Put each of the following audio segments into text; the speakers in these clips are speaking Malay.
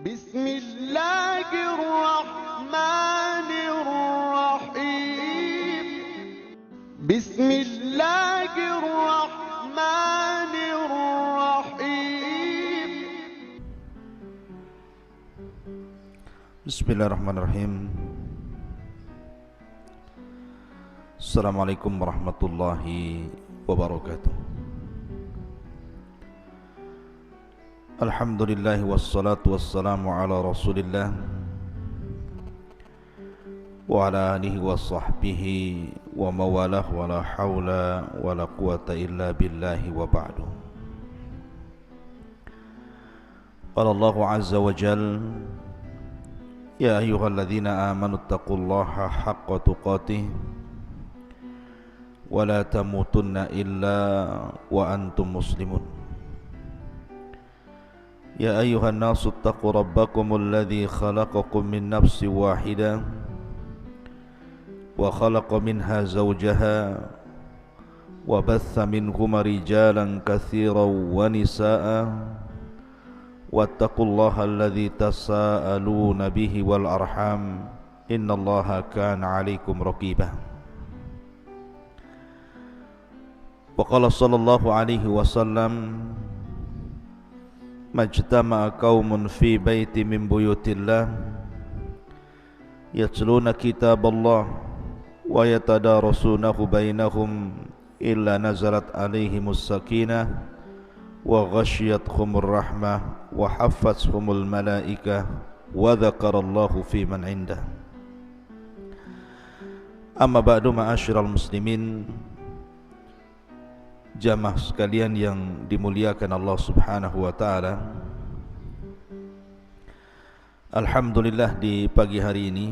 Bismillahirrahmanirrahim. Bismillahirrahmanirrahim. Bismillahirrahmanirrahim. Assalamualaikum warahmatullahi wabarakatuh. Alhamdulillah wassalatu wassalamu ala rasulillah wa ala alihi wa sahbihi wa mawalah wa la hawla wa la quwata illa billahi wa ba'du. Qala Allah azza wa jal, ya ayyuhalladzina amanu taqullaha haqqa tuqatih wa la tamutunna illa wa antum muslimun. Ya ayyuhan nasu taqu rabbakumul ladzi khalaqakum min nafsin wahidah wa khalaqa minha zawjaha wa batha minhuma rijalan katsiran wa nisaa'a wattaqullaha alladzi tasaaluna bihi wal arham innallaha kana 'alaikum raqiba. Wa qala sallallahu alaihi wasallam, majtama'a qaumun fi baiti min buyutillah yatluna kitaballah wa yatadarasunahu bainahum illa nazalat alaihimus sakinah wa ghashiyatuhumur rahmah wa haffathumul malaikah wa dzakarallahu fi man indah. Amma ba'du, ma'asyiral muslimin, jamaah sekalian yang dimuliakan Allah Subhanahu wa taala. Alhamdulillah, di pagi hari ini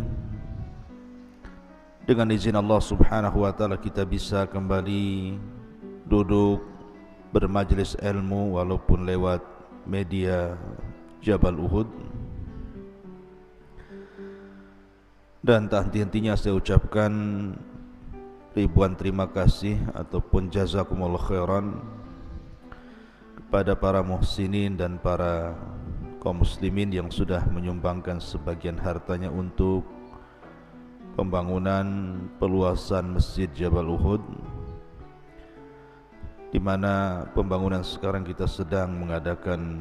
dengan izin Allah Subhanahu wa taala kita bisa kembali duduk bermajlis ilmu walaupun lewat media Jabal Uhud. Dan tak henti-hentinya saya ucapkan ribuan terima kasih ataupun jazakumullah khairan kepada para muhsinin dan para kaum muslimin yang sudah menyumbangkan sebagian hartanya untuk pembangunan peluasan Masjid Jabal Uhud, di mana pembangunan sekarang kita sedang mengadakan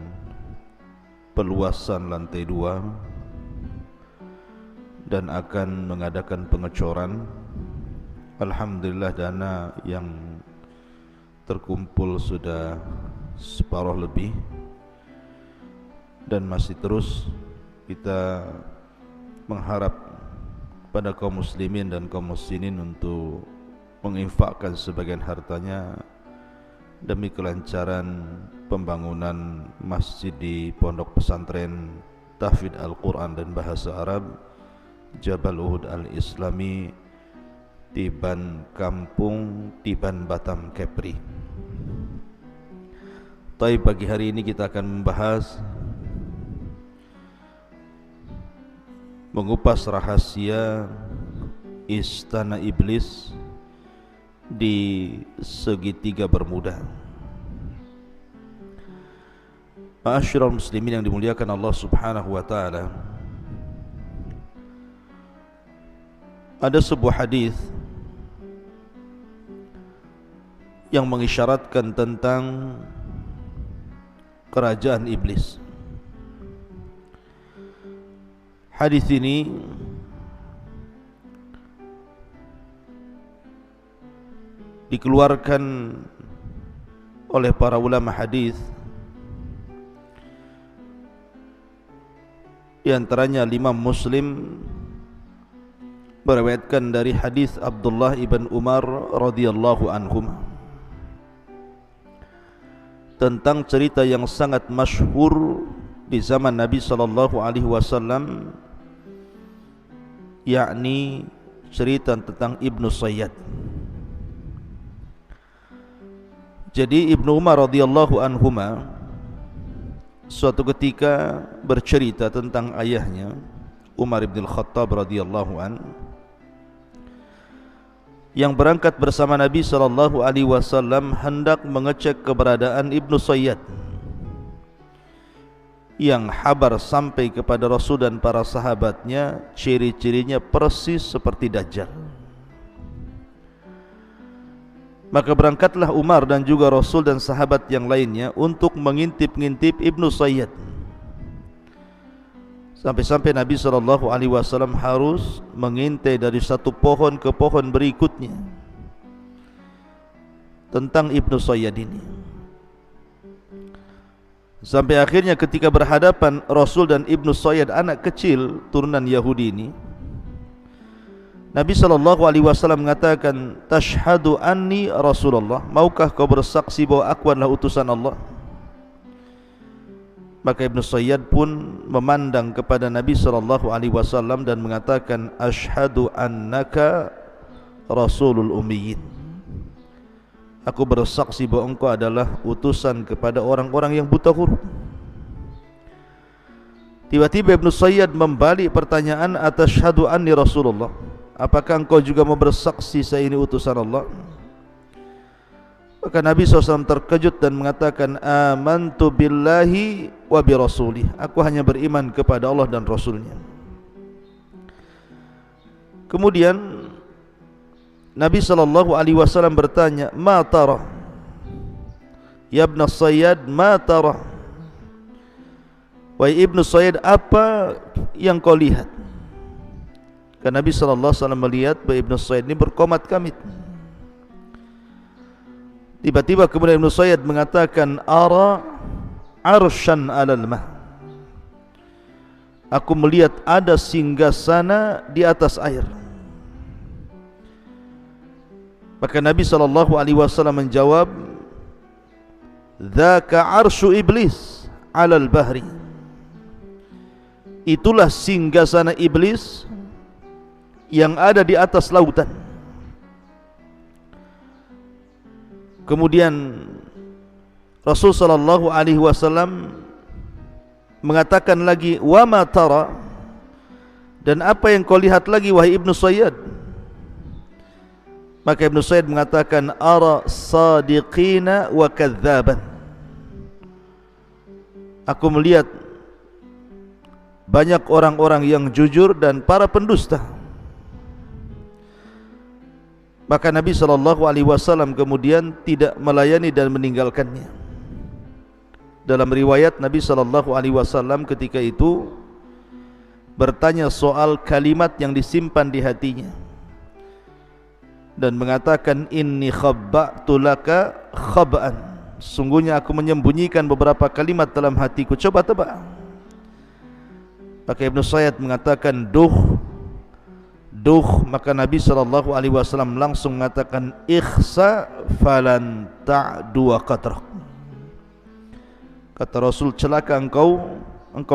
peluasan lantai 2 dan akan mengadakan pengecoran. Alhamdulillah, dana yang terkumpul sudah separuh lebih dan masih terus kita mengharap pada kaum muslimin dan kaum muslimin untuk menginfakkan sebagian hartanya demi kelancaran pembangunan masjid di Pondok Pesantren Tahfidz Al-Quran dan Bahasa Arab Jabal Uhud Al-Islami, Tiban Kampung, Tiban Batam, Kepri. Tapi pagi hari ini kita akan membahas, mengupas rahasia Istana Iblis di segitiga Bermuda. Ma'asyiral muslimin yang dimuliakan Allah Subhanahu wa taala, ada sebuah hadis yang mengisyaratkan tentang kerajaan iblis. Hadis ini dikeluarkan oleh para ulama hadis, di antaranya Imam Muslim meriwayatkan dari hadis Abdullah ibn Umar radhiyallahu anhuma tentang cerita yang sangat masyhur di zaman Nabi sallallahu alaihi wasallam, yakni cerita tentang Ibnu Sayyad. Jadi Ibnu Umar radhiyallahu anhuma suatu ketika bercerita tentang ayahnya Umar bin Khattab radhiyallahu an, yang berangkat bersama Nabi sallallahu alaihi wasallam hendak mengecek keberadaan Ibnu Sayyad yang habar sampai kepada Rasul dan para sahabatnya, ciri-cirinya persis seperti Dajjal. Maka berangkatlah Umar dan juga Rasul dan sahabat yang lainnya untuk mengintip-ngintip Ibnu Sayyad. Sampai-sampai Nabi SAW harus mengintai dari satu pohon ke pohon berikutnya tentang Ibnu Sayyad ini. Sampai akhirnya ketika berhadapan Rasul dan Ibnu Sayyad, anak kecil turunan Yahudi ini, Nabi SAW mengatakan, "Tashhadu anni Rasulullah, maukah kau bersaksi bahwa aku adalah utusan Allah?" Maka Ibnu Sayyad pun memandang kepada Nabi SAW dan mengatakan, "Ashhadu annaka Rasulul Ummiyin." Aku bersaksi bahwa engkau adalah utusan kepada orang-orang yang buta huruf. Tiba-tiba Ibnu Sayyad membalik pertanyaan, "Atashhadu anni Rasulullah?" Apakah engkau juga mau bersaksi saya ini utusan Allah? Maka Nabi SAW terkejut dan mengatakan, "Amantu billahi wa bi rasulih." Aku hanya beriman kepada Allah dan Rasulnya. Kemudian Nabi SAW bertanya, "Ma tara? Ya Ibn Sayyad, ma tara?" Wahai Ibnu Sayyad, apa yang kau lihat? Karena Nabi SAW melihat bahwa Ibnu Sayyad ini berkomat-kamit. Tiba-tiba kemudian Ibnu Sayyad mengatakan, "Ara arshan alal mah." Aku melihat ada singgasana di atas air. Maka Nabi SAW menjawab, "Dzaka arsyu iblis alal bahri." Itulah singgasana iblis yang ada di atas lautan. Kemudian Rasul SAW mengatakan lagi, "Wa ma tara?" Dan apa yang kau lihat lagi wahai Ibnu Sayyad? Maka Ibnu Sayyad mengatakan, "Ara sadiqina wa kadzaban." Aku melihat banyak orang-orang yang jujur dan para pendusta. Maka Nabi SAW kemudian tidak melayani dan meninggalkannya. Dalam riwayat Nabi SAW ketika itu bertanya soal kalimat yang disimpan di hatinya dan mengatakan, "Inni khabba'tu laka khab'an." Sungguhnya aku menyembunyikan beberapa kalimat dalam hatiku, coba tebak. Maka Ibnu Sayyad mengatakan, "Duh." Maka Nabi SAW langsung mengatakan, "Ikhsa falan ta'dua qatrak." Kata Rasul, celaka engkau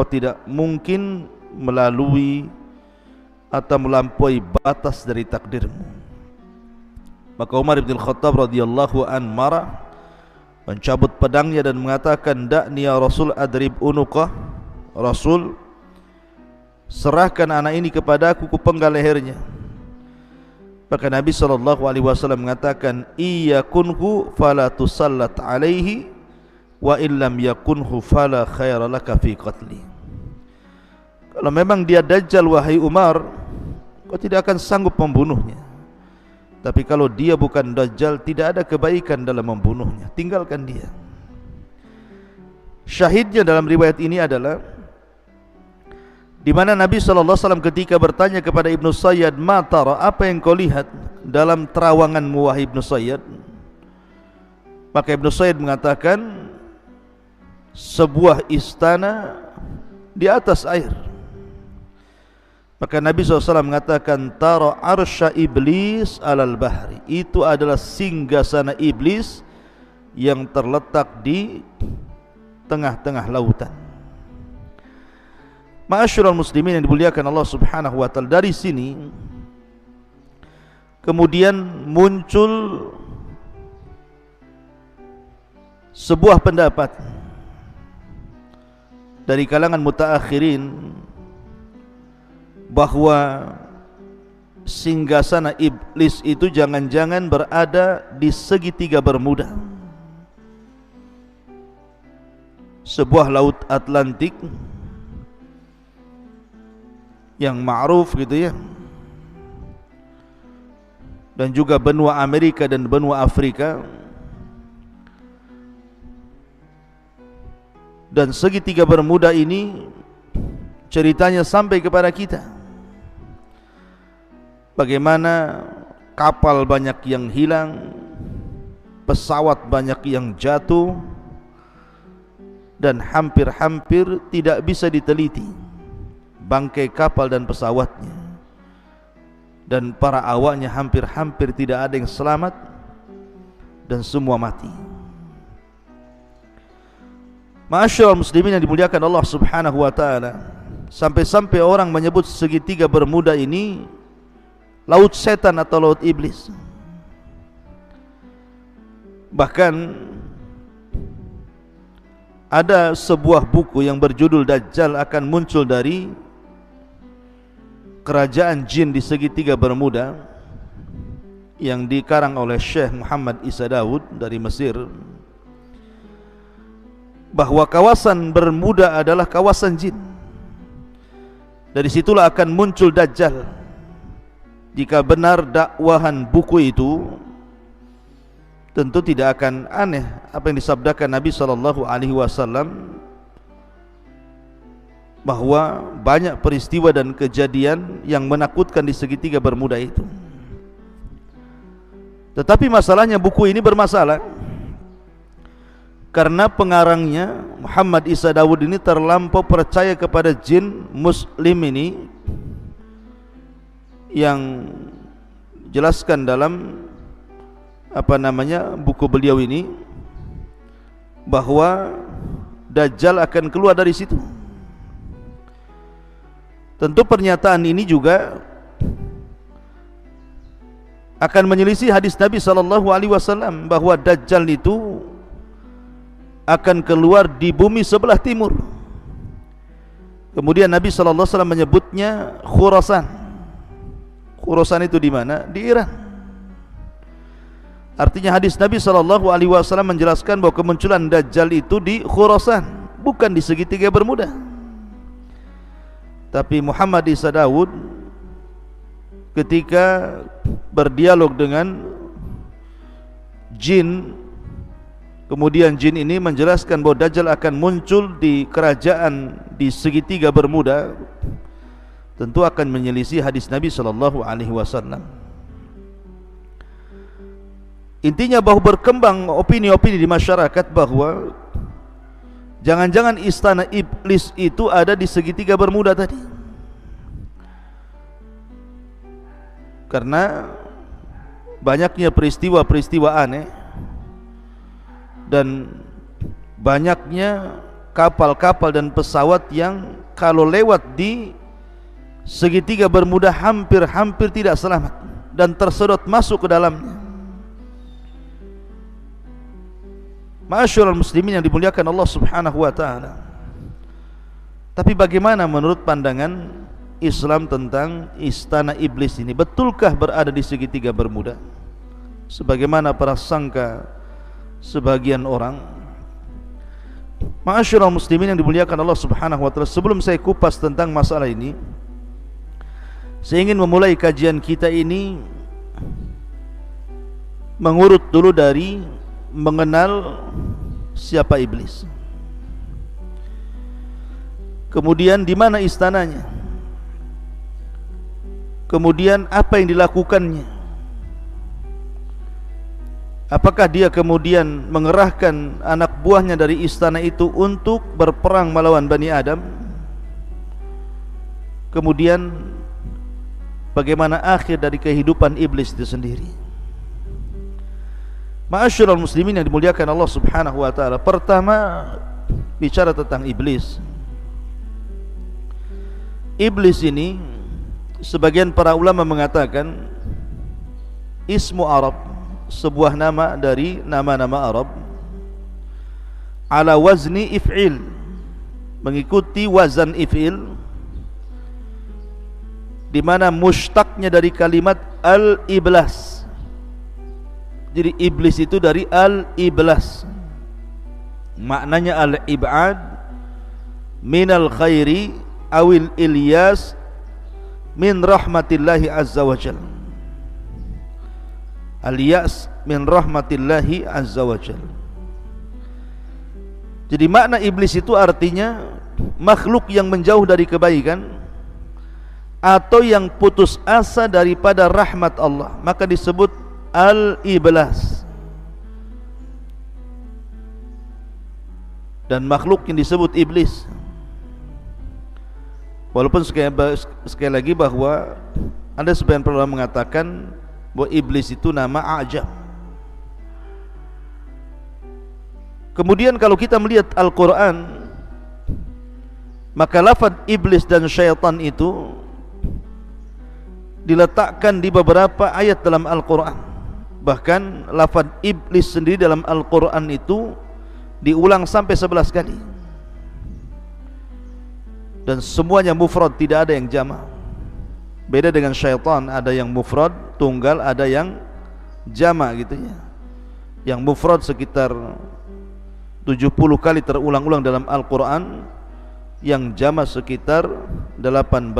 tidak mungkin melalui atau melampaui batas dari takdirmu. Maka Umar bin Khattab radhiyallahu an marah, mencabut pedangnya dan mengatakan, "Da'ni ya Rasul adrib unuqah." Rasul, serahkan anak ini kepada aku, kupenggal lehernya. Maka Nabi SAW mengatakan, "Iyakunhu fala tusallat alaihi wa illam yakunhu fala khaira laka fi qatli." Kalau memang dia Dajjal wahai Umar, kau tidak akan sanggup membunuhnya. Tapi kalau dia bukan Dajjal, tidak ada kebaikan dalam membunuhnya. Tinggalkan dia. Syahidnya dalam riwayat ini adalah di mana Nabi SAW ketika bertanya kepada Ibnu Sayyad, "Ma tara?" Apa yang kau lihat dalam terawanganmu wahai Ibnu Sayyad? Maka Ibnu Sayyad mengatakan, sebuah istana di atas air. Maka Nabi SAW mengatakan, "Tara arsya iblis alal bahri." Itu adalah singgasana iblis yang terletak di tengah-tengah lautan. Ma'asyiral muslimin yang dimuliakan Allah Subhanahu wa taala, dari sini kemudian muncul sebuah pendapat dari kalangan mutaakhirin bahwa singgasana iblis itu jangan-jangan berada di segitiga Bermuda. sebuah laut Atlantik yang ma'ruf gitu ya, dan juga benua Amerika dan benua Afrika, dan segitiga Bermuda ini ceritanya sampai kepada kita bagaimana kapal banyak yang hilang, pesawat banyak yang jatuh, dan hampir-hampir tidak bisa diteliti bangkai kapal dan pesawatnya, dan para awaknya hampir-hampir tidak ada yang selamat dan semua mati. Ma'asyiral muslimin yang dimuliakan Allah Subhanahu wa taala, sampai-sampai orang menyebut segitiga Bermuda ini laut setan atau laut iblis. Bahkan ada sebuah buku yang berjudul Dajjal akan muncul dari kerajaan jin di segitiga Bermuda, yang dikarang oleh Syekh Muhammad Isa Daud dari Mesir, bahwa kawasan Bermuda adalah kawasan jin. Dari situlah akan muncul Dajjal. Jika benar dakwahan buku itu, tentu tidak akan aneh apa yang disabdakan Nabi SAW, bahwa banyak peristiwa dan kejadian yang menakutkan di segitiga Bermuda itu. Tetapi masalahnya buku ini bermasalah karena pengarangnya Muhammad Isa Daud ini terlampau percaya kepada jin muslim ini, yang jelaskan dalam buku beliau ini bahwa Dajjal akan keluar dari situ. Tentu pernyataan ini juga akan menyelisih hadis Nabi SAW bahwa Dajjal itu akan keluar di bumi sebelah timur. Kemudian Nabi SAW menyebutnya Khurasan. Khurasan itu di mana? Di Iran. Artinya hadis Nabi SAW menjelaskan bahwa kemunculan Dajjal itu di Khurasan, bukan di segitiga Bermuda. Tapi Muhammad Isa Daud ketika berdialog dengan jin, kemudian jin ini menjelaskan bahwa Dajjal akan muncul di kerajaan di segitiga Bermuda, tentu akan menyelisih hadis Nabi SAW. Intinya bahwa berkembang opini-opini di masyarakat bahwa jangan-jangan istana iblis itu ada di segitiga Bermuda tadi, karena banyaknya peristiwa-peristiwa aneh dan banyaknya kapal-kapal dan pesawat yang kalau lewat di segitiga Bermuda hampir-hampir tidak selamat dan tersedot masuk ke dalamnya. Ma'asyiral muslimin yang dimuliakan Allah Subhanahu wa taala. Tapi bagaimana menurut pandangan Islam tentang istana iblis ini? Betulkah berada di segitiga Bermuda sebagaimana prasangka sebagian orang? Ma'asyiral muslimin yang dimuliakan Allah Subhanahu wa taala, sebelum saya kupas tentang masalah ini, saya ingin memulai kajian kita ini mengurut dulu dari mengenal siapa iblis, kemudian di mana istananya, kemudian apa yang dilakukannya, apakah dia kemudian mengerahkan anak buahnya dari istana itu untuk berperang melawan Bani Adam, kemudian bagaimana akhir dari kehidupan iblis itu sendiri. Ma'asyiral muslimin yang dimuliakan Allah Subhanahu wa taala, pertama bicara tentang iblis. Iblis ini sebagian para ulama mengatakan ismu Arab, sebuah nama dari nama-nama Arab, ala wazni if'il, mengikuti wazan if'il, di mana mushtaqnya dari kalimat al-iblas. Jadi iblis itu dari al-iblas. maknanya al-ib'ad minal khairi awil ilyas min rahmatillahi azza wa jalla. Al-yas min rahmatillahi azza wa jalla. Jadi makna iblis itu artinya makhluk yang menjauh dari kebaikan atau yang putus asa daripada rahmat Allah, maka disebut al-iblas. Dan makhluk yang disebut iblis, walaupun sekali lagi bahwa ada sebagian ulama mengatakan bahwa iblis itu nama a'jam. Kemudian kalau kita melihat Al-Quran, maka lafaz iblis dan syaitan itu diletakkan di beberapa ayat dalam Al-Quran. Bahkan lafaz iblis sendiri dalam Al-Quran itu diulang sampai 11 kali, dan semuanya mufrad, tidak ada yang jama'. Beda dengan syaitan, ada yang mufrad tunggal, ada yang jama' gitu ya. Yang mufrad sekitar 70 kali terulang-ulang dalam Al-Quran, yang jama' sekitar 18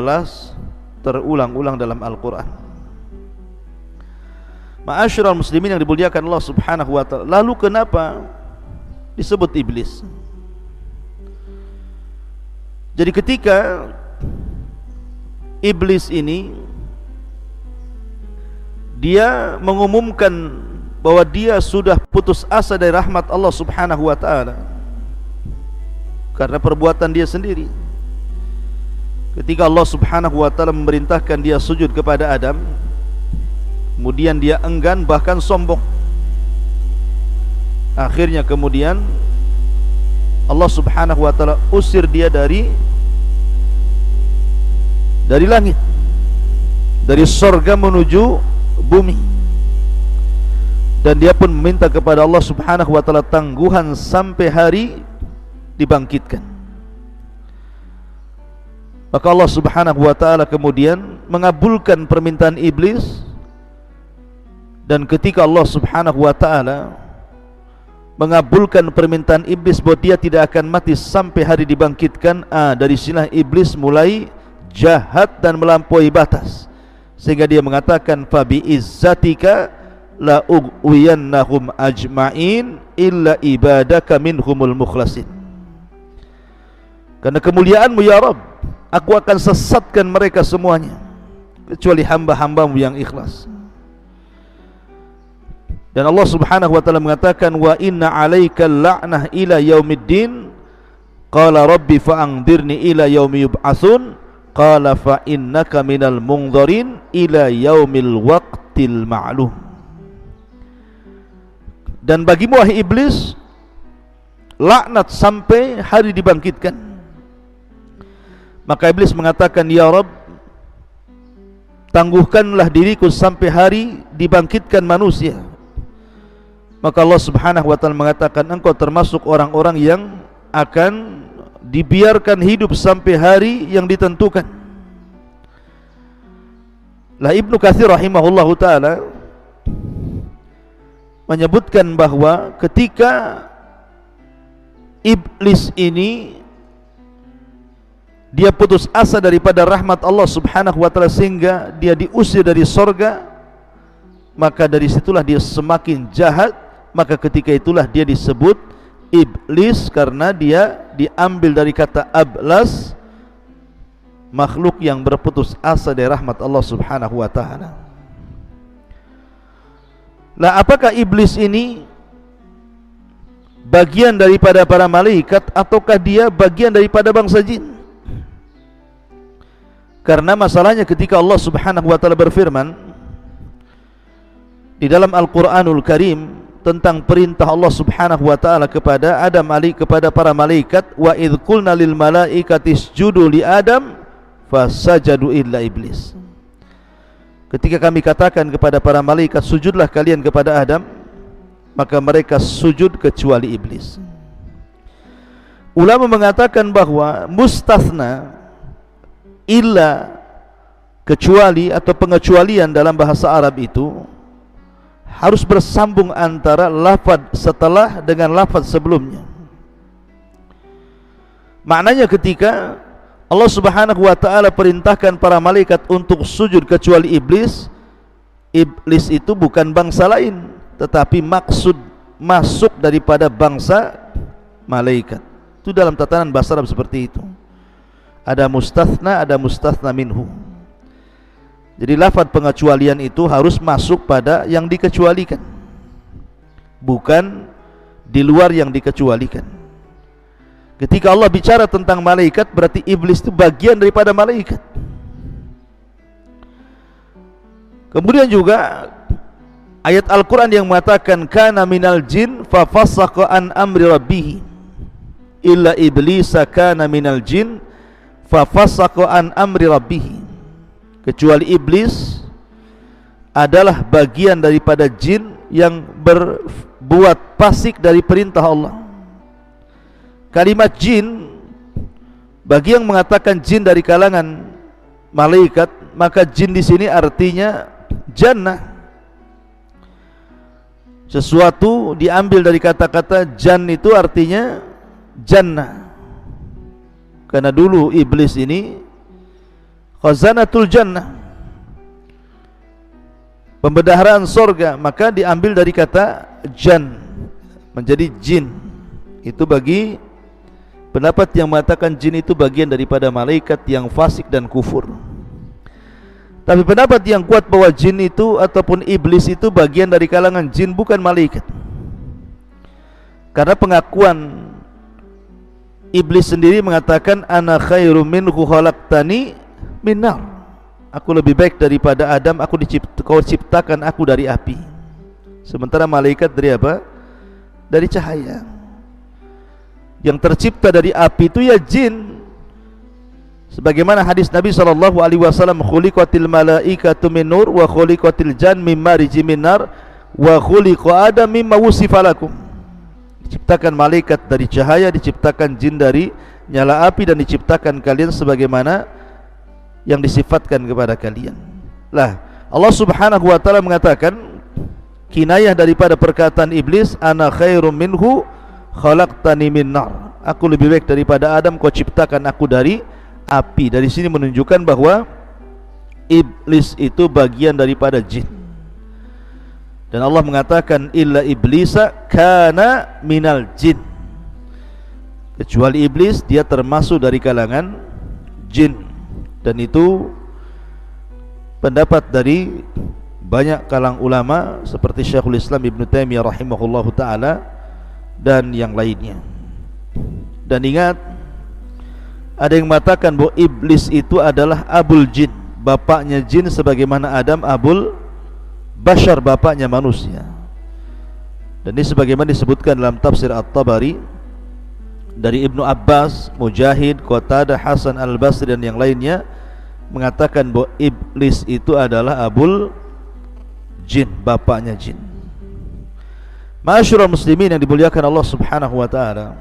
terulang-ulang dalam Al-Quran. Ma'asyiral muslimin yang dimuliakan Allah Subhanahu wa ta'ala, lalu kenapa disebut iblis? Jadi ketika iblis ini dia mengumumkan bahwa dia sudah putus asa dari rahmat Allah Subhanahu wa ta'ala karena perbuatan dia sendiri. Ketika Allah Subhanahu wa ta'ala memerintahkan dia sujud kepada Adam, kemudian dia enggan, bahkan sombong. Akhirnya kemudian Allah Subhanahu wa ta'ala usir dia dari langit, dari sorga menuju bumi, dan dia pun meminta kepada Allah Subhanahu wa ta'ala tangguhan sampai hari dibangkitkan. Maka Allah Subhanahu wa ta'ala kemudian mengabulkan permintaan iblis, dan ketika Allah Subhanahu wa ta'ala mengabulkan permintaan iblis bahwa dia tidak akan mati sampai hari dibangkitkan, dari sinilah iblis mulai jahat dan melampaui batas, sehingga dia mengatakan fa bi izzatika la ughwiyannahum ajma'in illa ibadaka minhumul mukhlasin. Karena kemuliaanmu ya Rabb, aku akan sesatkan mereka semuanya kecuali hamba-hambamu yang ikhlas. Dan Allah Subhanahu wa ta'ala mengatakan wa inna 'alaika la'nah ila yaumiddin qala rabbi fa'anzirni ila yaumi yub'atsun qala fa innaka minal munzirin ila yaumil waqtil ma'lum. Dan bagimu wahai iblis laknat sampai hari dibangkitkan. Maka iblis mengatakan, ya Rabb, tangguhkanlah diriku sampai hari dibangkitkan manusia. Maka Allah Subhanahu wa ta'ala mengatakan, engkau termasuk orang-orang yang akan dibiarkan hidup sampai hari yang ditentukan. Lah Ibnu Katsir rahimahullahu ta'ala menyebutkan bahwa ketika iblis ini dia putus asa daripada rahmat Allah Subhanahu wa ta'ala sehingga dia diusir dari sorga, maka dari situlah dia semakin jahat. Maka ketika itulah dia disebut iblis, karena dia diambil dari kata ablas, makhluk yang berputus asa dari rahmat Allah Subhanahu wa ta'ala. Lah apakah iblis ini bagian daripada para malaikat ataukah dia bagian daripada bangsa jin? Karena masalahnya ketika Allah Subhanahu wa ta'ala berfirman di dalam Al-Quranul Karim tentang perintah Allah Subhanahu wa ta'ala kepada Adam kepada para malaikat, wa idh qulna lil malaikati isjudu li Adam fasajadu illa iblis. Ketika kami katakan kepada para malaikat, sujudlah kalian kepada Adam, maka mereka sujud kecuali iblis. Ulama mengatakan bahwa mustathna, illa, kecuali atau pengecualian dalam bahasa Arab itu harus bersambung antara lafaz setelah dengan lafaz sebelumnya. Maknanya ketika Allah Subhanahu wa taala perintahkan para malaikat untuk sujud kecuali iblis, iblis itu bukan bangsa lain, tetapi maksud masuk daripada bangsa malaikat. Itu dalam tatanan bahasa Arab seperti itu. Ada mustathna minhu. Jadi lafaz pengecualian itu harus masuk pada yang dikecualikan, bukan di luar yang dikecualikan. Ketika Allah bicara tentang malaikat, berarti iblis itu bagian daripada malaikat. Kemudian juga ayat Al-Quran yang mengatakan kana minal jin fa fasaqa an amri rabbih illa iblisa kana minal jin fa fasaqa an amri rabbih. Kecuali iblis adalah bagian daripada jin yang berbuat fasik dari perintah Allah. Kalimat jin, bagi yang mengatakan jin dari kalangan malaikat, maka jin di sini artinya jannah. Sesuatu diambil dari kata-kata jan itu artinya jannah. Karena dulu iblis ini khazanatul jannah, pembendaharaan sorga, maka diambil dari kata jan menjadi jin. Itu bagi pendapat yang mengatakan jin itu bagian daripada malaikat yang fasik dan kufur. Tapi pendapat yang kuat bahwa jin itu ataupun iblis itu bagian dari kalangan jin, bukan malaikat. Karena pengakuan iblis sendiri mengatakan ana khairum minhu khalaqtani min nar. Aku lebih baik daripada Adam, kau ciptakan aku dari api. Sementara malaikat dari apa? Dari cahaya. Yang tercipta dari api itu ya jin. Sebagaimana hadis Nabi SAW, khuliqatil malaikatu min nur wa khuliqatil jan mimma rijim min nar wa khuliqa adam mimma wusifa lakum. Diciptakan malaikat dari cahaya, diciptakan jin dari nyala api, dan diciptakan kalian sebagaimana yang disifatkan kepada kalian. Lah, Allah Subhanahu wa taala mengatakan kinayah daripada perkataan iblis, ana khairum minhu khalaqtani min nar. Aku lebih baik daripada Adam, kau ciptakan aku dari api. Dari sini menunjukkan bahwa iblis itu bagian daripada jin. Dan Allah mengatakan illa iblisa kana minal jin. Kecuali iblis, dia termasuk dari kalangan jin. Dan itu pendapat dari banyak kalangan ulama seperti Syekhul Islam Ibn Taimiyah rahimahullahu ta'ala dan yang lainnya. Dan ingat, ada yang mengatakan bahwa iblis itu adalah abul jin, bapaknya jin, sebagaimana Adam abul bashar, bapaknya manusia. Dan ini sebagaimana disebutkan dalam tafsir At-Tabari dari Ibnu Abbas, Mujahid, Qatadah, Hasan Al-Basri dan yang lainnya mengatakan bahwa iblis itu adalah abul jin, bapaknya jin. Ma'asyiral muslimin yang dimuliakan Allah Subhanahu wa taala,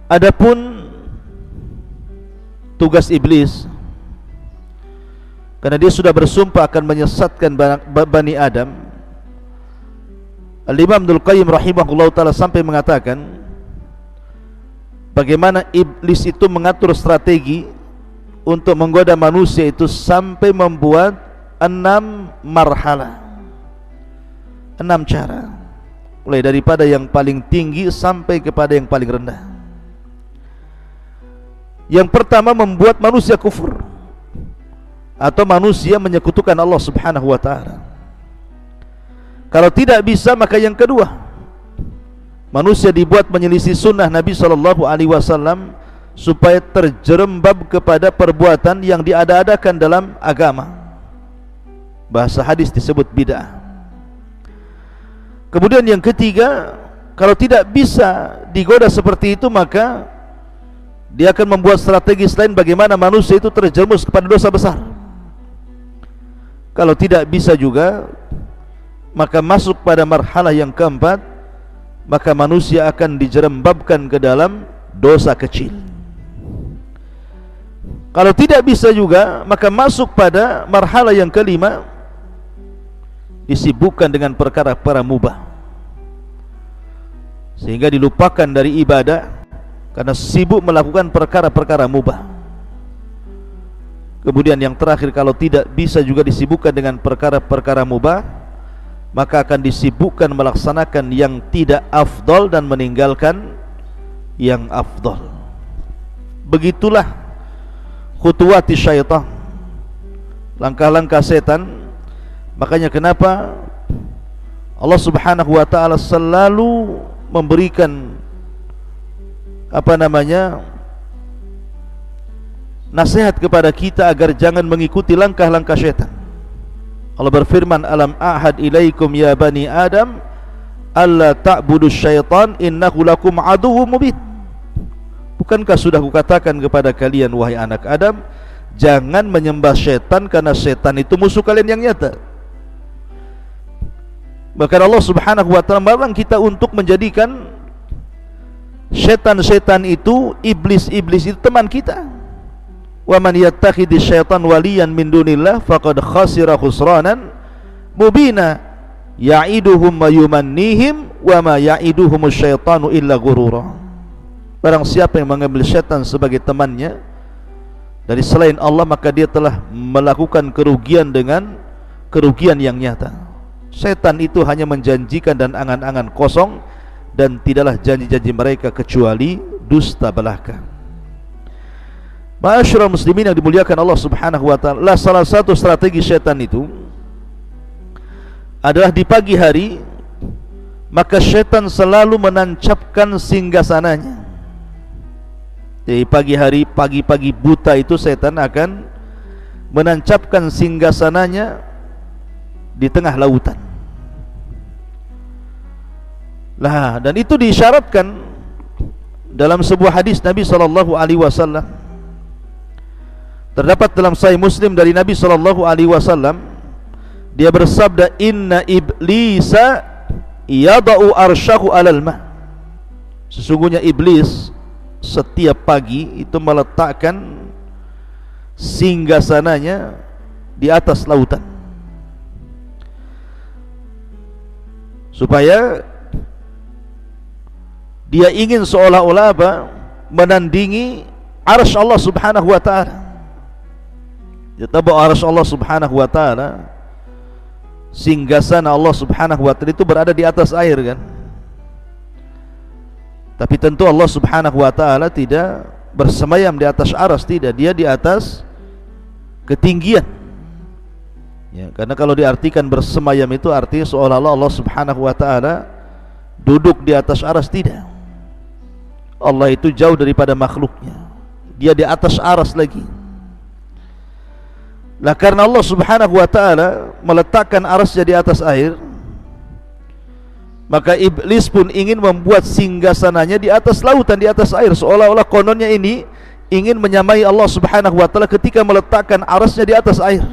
adapun tugas iblis, karena dia sudah bersumpah akan menyesatkan Bani Adam, Al-Imam Ibnul Qayyim rahimahullah ta'ala sampai mengatakan bagaimana iblis itu mengatur strategi untuk menggoda manusia itu sampai membuat 6 marhalah, 6 cara, mulai daripada yang paling tinggi sampai kepada yang paling rendah. Yang pertama, membuat manusia kufur atau manusia menyekutukan Allah Subhanahu wa ta'ala. Kalau tidak bisa, maka yang kedua, manusia dibuat menyelisih sunnah Nabi SAW supaya terjerembab kepada perbuatan yang diada-adakan dalam agama. Bahasa hadis disebut bid'ah. Kemudian yang ketiga, kalau tidak bisa digoda seperti itu, maka dia akan membuat strategi selain bagaimana manusia itu terjerumus kepada dosa besar. Kalau tidak bisa juga, maka masuk pada marhalah yang keempat, maka manusia akan dijerembabkan ke dalam dosa kecil. Kalau tidak bisa juga, maka masuk pada marhalah yang kelima, disibukkan dengan perkara-perkara mubah, sehingga dilupakan dari ibadah, karena sibuk melakukan perkara-perkara mubah. Kemudian yang terakhir, kalau tidak bisa juga disibukkan dengan perkara-perkara mubah, maka akan disibukkan melaksanakan yang tidak afdal dan meninggalkan yang afdal. Begitulah khutuwati syaitan, langkah-langkah setan. Makanya kenapa Allah Subhanahu wa ta'ala selalu memberikan nasihat kepada kita agar jangan mengikuti langkah-langkah syaitan. Allah berfirman, alam ahad ilaikum ya bani adam alla ta'budu syaitan innahu lakum aduwwum mubin. Bukankah sudah kukatakan kepada kalian wahai anak Adam, jangan menyembah syaitan karena syaitan itu musuh kalian yang nyata. Bahkan Allah Subhanahu wa ta'ala melarang kita untuk menjadikan syaitan-syaitan itu, iblis-iblis itu teman kita. Wa man yattakhidhi syaitan waliyan min dunillah faqad khasira khusranan mubina ya'iduhum wa yumannihim wa ma ya'iduhumus syaitanu illa ghurura. Barang siapa yang mengambil syaitan sebagai temannya dari selain Allah, maka dia telah melakukan kerugian dengan kerugian yang nyata. Syaitan itu hanya menjanjikan dan angan-angan kosong, dan tidaklah janji-janji mereka kecuali dusta belaka. Ma'asyiral muslimin yang dimuliakan Allah Subhanahu wa ta'ala, salah satu strategi syaitan itu adalah di pagi hari, maka syaitan selalu menancapkan singgasananya. Di pagi hari, pagi-pagi buta itu syaitan akan menancapkan singgasananya di tengah lautan. Lah, dan itu diisyaratkan dalam sebuah hadis Nabi SAW. Terdapat dalam Sahih Muslim dari Nabi SAW, dia bersabda, inna iblisa yada'u arsyahu alal ma. Sesungguhnya iblis setiap pagi itu meletakkan singgasananya di atas lautan, supaya dia ingin seolah-olah menandingi arsy Allah Subhanahu wa ta'ala. Ya, tahu arsy Allah Subhanahu wa ta'ala, singgasana Allah Subhanahu wa ta'ala itu berada di atas air kan. Tapi tentu Allah Subhanahu wa ta'ala tidak bersemayam di atas arsy, tidak, dia di atas ketinggian. Ya, karena kalau diartikan bersemayam itu artinya seolah-olah Allah Subhanahu wa ta'ala duduk di atas arsy, tidak. Allah itu jauh daripada makhluknya, dia di atas arsy lagi. Lah karena Allah Subhanahu wa ta'ala meletakkan arsy di atas air, maka iblis pun ingin membuat singgasananya di atas lautan, di atas air, seolah-olah kononnya ini ingin menyamai Allah Subhanahu wa ta'ala ketika meletakkan arsy di atas air.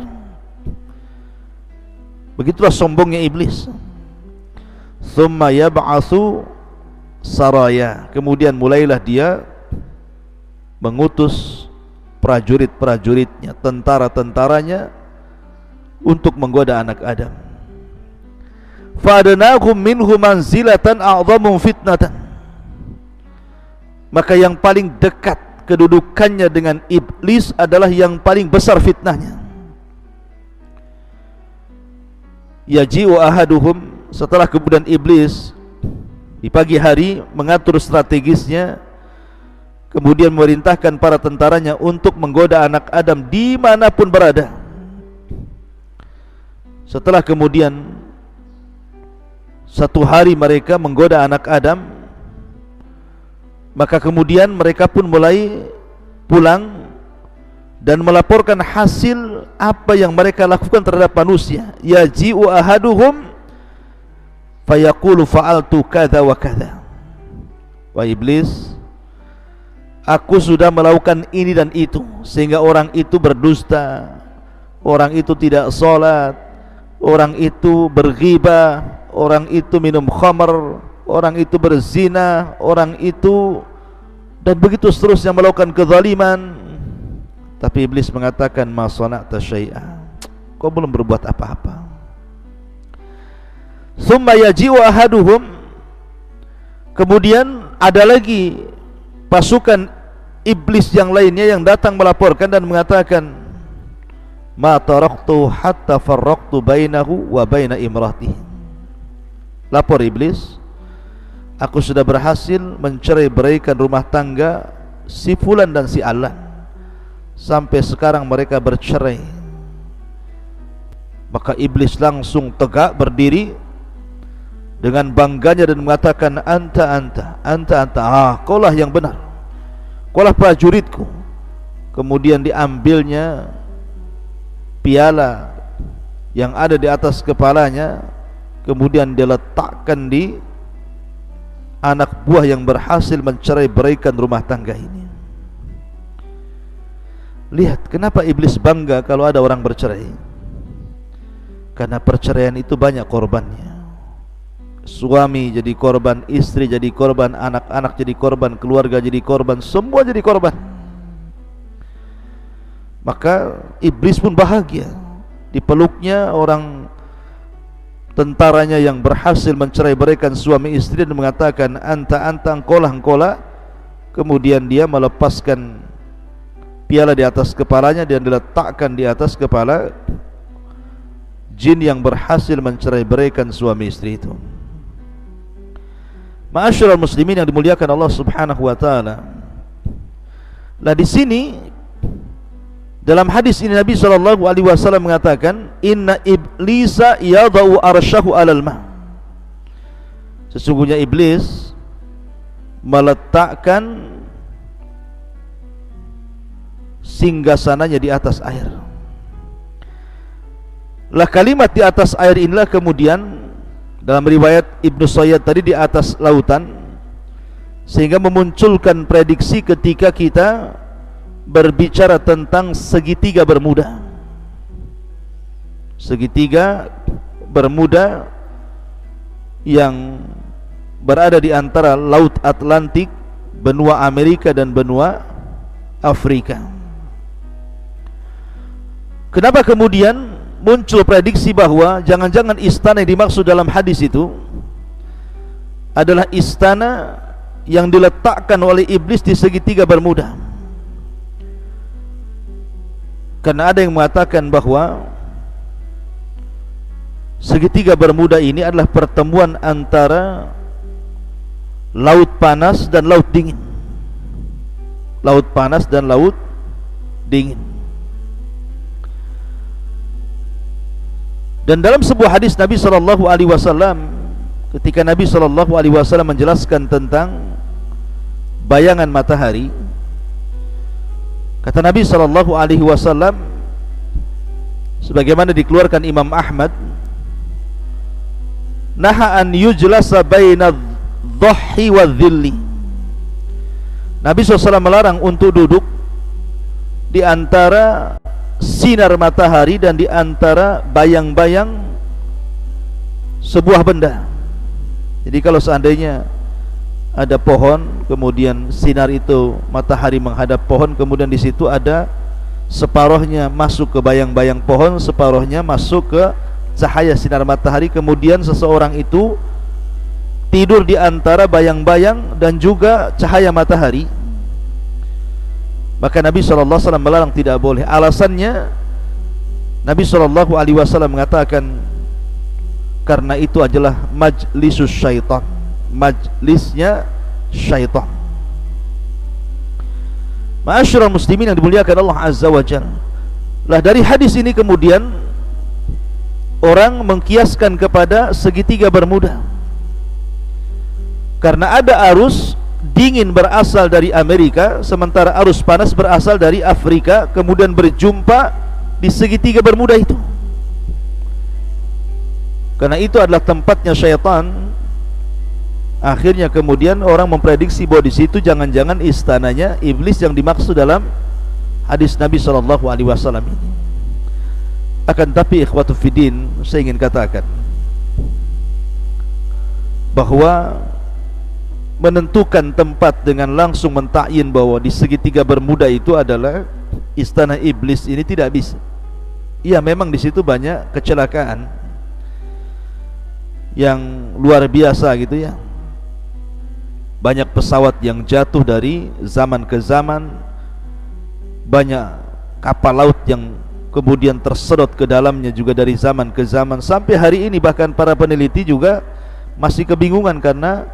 Begitulah sombongnya iblis. Thumma yab'atsu saraya, kemudian mulailah dia mengutus prajurit-prajuritnya, tentara-tentaranya untuk menggoda anak Adam. Fa'adnahum minhu manzilatan a'dhamu fitnatan, maka yang paling dekat kedudukannya dengan iblis adalah yang paling besar fitnahnya. Yaji'u ahaduhum, setelah kemudian iblis di pagi hari mengatur strategisnya, kemudian memerintahkan para tentaranya untuk menggoda anak Adam dimanapun berada. Setelah kemudian satu hari mereka menggoda anak Adam, maka kemudian mereka pun mulai pulang dan melaporkan hasil apa yang mereka lakukan terhadap manusia. Yaji'u ahaduhum fayaqulu fa'altu kadza wa kadza. Wah iblis, aku sudah melakukan ini dan itu, sehingga orang itu berdusta, orang itu tidak sholat, orang itu berghibah, orang itu minum khamar, orang itu berzina, orang itu, dan begitu seterusnya melakukan kezaliman. Tapi iblis mengatakan, ma sana'ta syai'a, kau belum berbuat apa-apa. Tsumma yaji'u ahaduhum, kemudian ada lagi pasukan iblis yang lainnya yang datang melaporkan dan mengatakan, ma taraktu hatta farraqtu bainahu wa baina imratihi. Lapor iblis, aku sudah berhasil mencerai-beraikan rumah tangga si fulan dan si alan, sampai sekarang mereka bercerai. Maka iblis langsung tegak berdiri dengan bangganya dan mengatakan, anta, kaulah yang benar, kaulah prajuritku. Kemudian diambilnya piala yang ada di atas kepalanya, kemudian dia letakkan di anak buah yang berhasil mencerai-beraikan rumah tangga ini. Lihat kenapa iblis bangga kalau ada orang bercerai. Karena perceraian itu banyak korbannya. Suami jadi korban, istri jadi korban, anak-anak jadi korban, keluarga jadi korban, semua jadi korban. Maka iblis pun bahagia, dipeluknya orang tentaranya yang berhasil mencerai-beraikan suami istri dan mengatakan, anta, engkolah. Kemudian dia melepaskan piala di atas kepalanya dan diletakkan di atas kepala jin yang berhasil mencerai-beraikan suami istri itu. Ma'asyiral muslimin yang dimuliakan Allah Subhanahu wa taala. Nah, di sini dalam hadis ini Nabi SAW mengatakan, inna iblisa yadau arsyahu alal ma. Sesungguhnya iblis meletakkan singgasananya di atas air. Lah kalimat di atas air inilah kemudian dalam riwayat Ibnu Sayyad tadi di atas lautan, sehingga memunculkan prediksi ketika kita berbicara tentang segitiga bermuda. Segitiga bermuda yang berada di antara Laut Atlantik, benua Amerika dan benua Afrika. Kenapa kemudian muncul prediksi bahwa jangan-jangan istana yang dimaksud dalam hadis itu adalah istana yang diletakkan oleh iblis di segitiga bermuda? Karena ada yang mengatakan bahwa segitiga bermuda ini adalah pertemuan antara laut panas dan laut dingin. Laut panas dan laut dingin. Dan dalam sebuah hadis Nabi SAW, ketika Nabi SAW menjelaskan tentang bayangan matahari, kata Nabi SAW, sebagaimana dikeluarkan Imam Ahmad, naha an yujlasa baina dhahhi wa dhilli. Nabi SAW melarang untuk duduk di antara sinar matahari dan di antara bayang-bayang sebuah benda. Jadi kalau seandainya ada pohon, kemudian sinar itu matahari menghadap pohon, kemudian di situ ada separuhnya masuk ke bayang-bayang pohon, separuhnya masuk ke cahaya sinar matahari, kemudian seseorang itu tidur di antara bayang-bayang dan juga cahaya matahari, maka Nabi SAW melarang, tidak boleh. Alasannya Nabi SAW mengatakan, karena itu adalah majlisus syaitan, majlisnya syaitan. Ma'asyiral muslimin yang dimuliakan Allah Azza wa Jalla. Lah dari hadis ini kemudian orang mengkiaskan kepada segitiga bermuda, karena ada arus dingin berasal dari Amerika, sementara arus panas berasal dari Afrika, kemudian berjumpa di segitiga bermuda itu. Karena itu adalah tempatnya syaitan. Akhirnya kemudian orang memprediksi bahwa di situ jangan-jangan istananya iblis yang dimaksud dalam hadis Nabi SAW ini. Akan tapi ikhwatu fiddin, saya ingin katakan bahwa menentukan tempat dengan langsung mentakyin bahwa di segitiga bermuda itu adalah istana iblis ini tidak bisa. Ya, memang di situ banyak kecelakaan yang luar biasa gitu ya. banyak pesawat yang jatuh dari zaman ke zaman, banyak kapal laut yang kemudian tersedot ke dalamnya juga dari zaman ke zaman. Sampai hari ini bahkan para peneliti juga masih kebingungan karena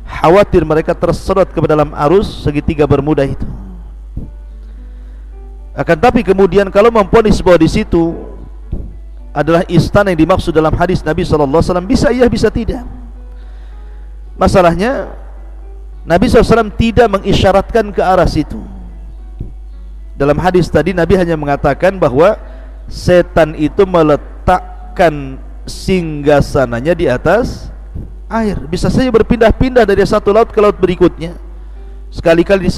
khawatir mereka tersedot ke dalam arus segitiga Bermuda itu. Akan tapi kemudian kalau memponis bahwa di situ adalah istana yang dimaksud dalam hadis Nabi SAW, bisa iya bisa tidak. Masalahnya Nabi SAW tidak mengisyaratkan ke arah situ. Dalam hadis tadi Nabi hanya mengatakan bahwa setan itu meletakkan singgasananya di atas air. Bisa saja berpindah-pindah dari satu laut ke laut berikutnya, sekali-kali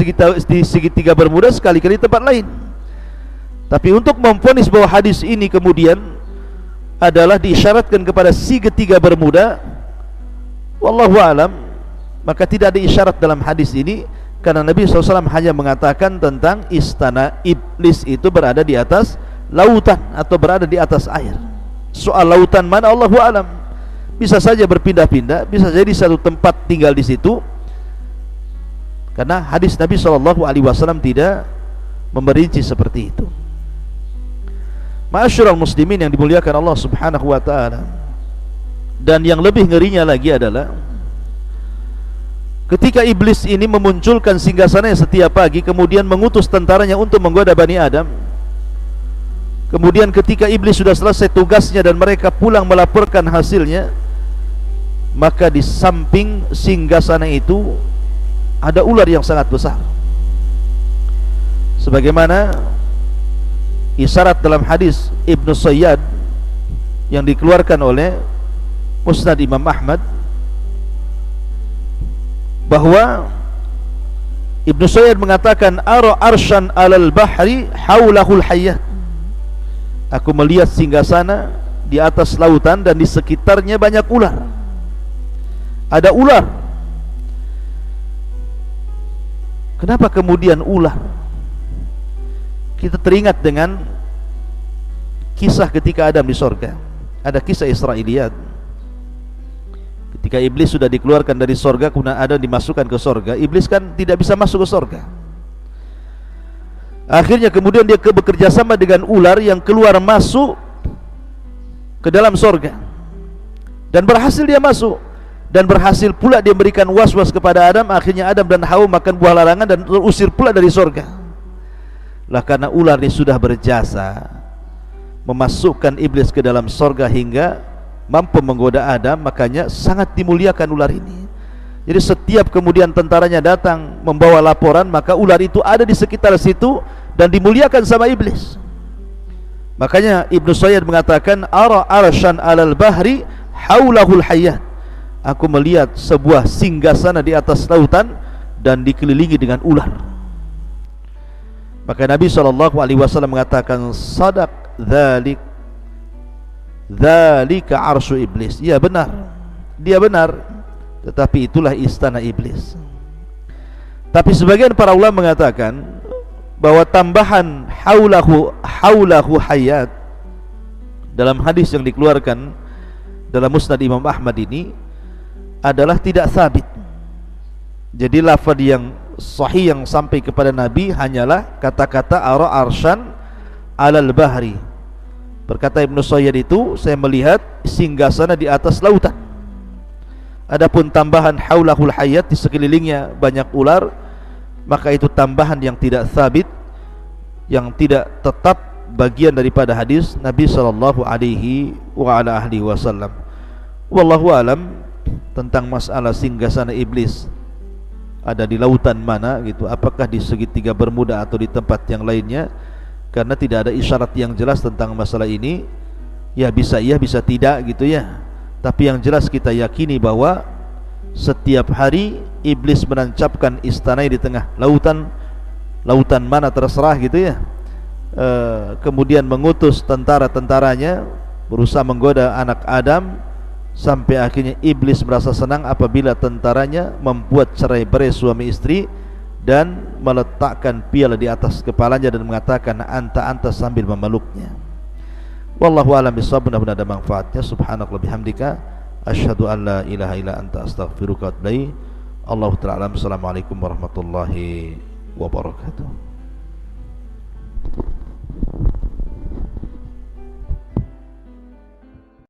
di segitiga Bermuda, sekali-kali di tempat lain. Tapi untuk memvonis bahwa hadis ini kemudian adalah diisyaratkan kepada segitiga Bermuda, wallahu alam, maka tidak ada isyarat dalam hadis ini, karena Nabi SAW hanya mengatakan tentang istana iblis itu berada di atas lautan atau berada di atas air. Soal lautan mana Allahu alam, bisa saja berpindah-pindah, bisa jadi satu tempat tinggal di situ, karena hadis Nabi SAW tidak memerinci seperti itu. Ma'asyiral muslimin yang dimuliakan Allah Subhanahu wa taala. Dan yang lebih ngerinya lagi adalah ketika iblis ini memunculkan singgasananya setiap pagi, kemudian mengutus tentaranya untuk menggoda Bani Adam. Kemudian ketika iblis sudah selesai tugasnya dan mereka pulang melaporkan hasilnya, maka di samping singgasana itu ada ular yang sangat besar. Sebagaimana isyarat dalam hadis Ibnu Sayyad yang dikeluarkan oleh Musnad Imam Ahmad, bahwa Ibnu Sayyad mengatakan, ara arsyan alal bahri haulahul hayyat, aku melihat singgasana di atas lautan dan di sekitarnya banyak ular. Ada ular. Kenapa kemudian ular? Kita teringat dengan kisah ketika Adam di sorga. Ada kisah Israiliyat. Ketika iblis sudah dikeluarkan dari sorga, kemudian Adam dimasukkan ke sorga. Iblis kan tidak bisa masuk ke sorga. Akhirnya kemudian dia bekerja sama dengan ular yang keluar masuk ke dalam sorga, dan berhasil dia masuk, dan berhasil pula dia memberikan was-was kepada Adam. Akhirnya Adam dan Hawa makan buah larangan dan terusir pula dari sorga. Lah karena ular ini sudah berjasa memasukkan iblis ke dalam sorga hingga mampu menggoda Adam, makanya sangat dimuliakan ular ini. Jadi setiap kemudian tentaranya datang membawa laporan, maka ular itu ada di sekitar situ dan dimuliakan sama iblis. Makanya Ibnu Sayyad mengatakan, ara arsyan alal bahri haulahul hayyat, aku melihat sebuah singgasana di atas lautan dan dikelilingi dengan ular. Maka Nabi SAW mengatakan, sadaq dzalik, dzalika arsyu iblis. Ya benar, dia benar, tetapi itulah istana iblis. Tapi sebagian para ulama mengatakan bahwa tambahan haulahu hayat dalam hadis yang dikeluarkan dalam Musnad Imam Ahmad ini adalah tidak sabit. Jadi lafaz yang sahih yang sampai kepada Nabi hanyalah kata-kata ara arsyan alal bahri. Berkata Ibnu Sayyad itu, saya melihat singgasana di atas lautan. Adapun tambahan haulahul hayat, di sekelilingnya banyak ular, maka itu tambahan yang tidak sabit, yang tidak tetap bagian daripada hadis Nabi sallallahu alaihi wasallam. Wallahu alam tentang masalah singgasana iblis ada di lautan mana gitu, apakah di segitiga Bermuda atau di tempat yang lainnya, karena tidak ada isyarat yang jelas tentang masalah ini. Ya bisa iya bisa tidak gitu ya. Tapi yang jelas kita yakini bahwa setiap hari iblis menancapkan istananya di tengah lautan, lautan mana terserah gitu ya. Kemudian mengutus tentara-tentaranya berusaha menggoda anak Adam, sampai akhirnya iblis merasa senang apabila tentaranya membuat cerai-berai suami istri dan meletakkan piala di atas kepalanya dan mengatakan anta sambil memeluknya. Wallahu a'lam bishawab. Mudah-mudahan ada manfaatnya. Subhanakallahumma bihamdika asyhadu an la ilaha illa anta astaghfiruka wa atubu ilaik. Allahu ta'ala alam. Assalamualaikum warahmatullahi wabarakatuh.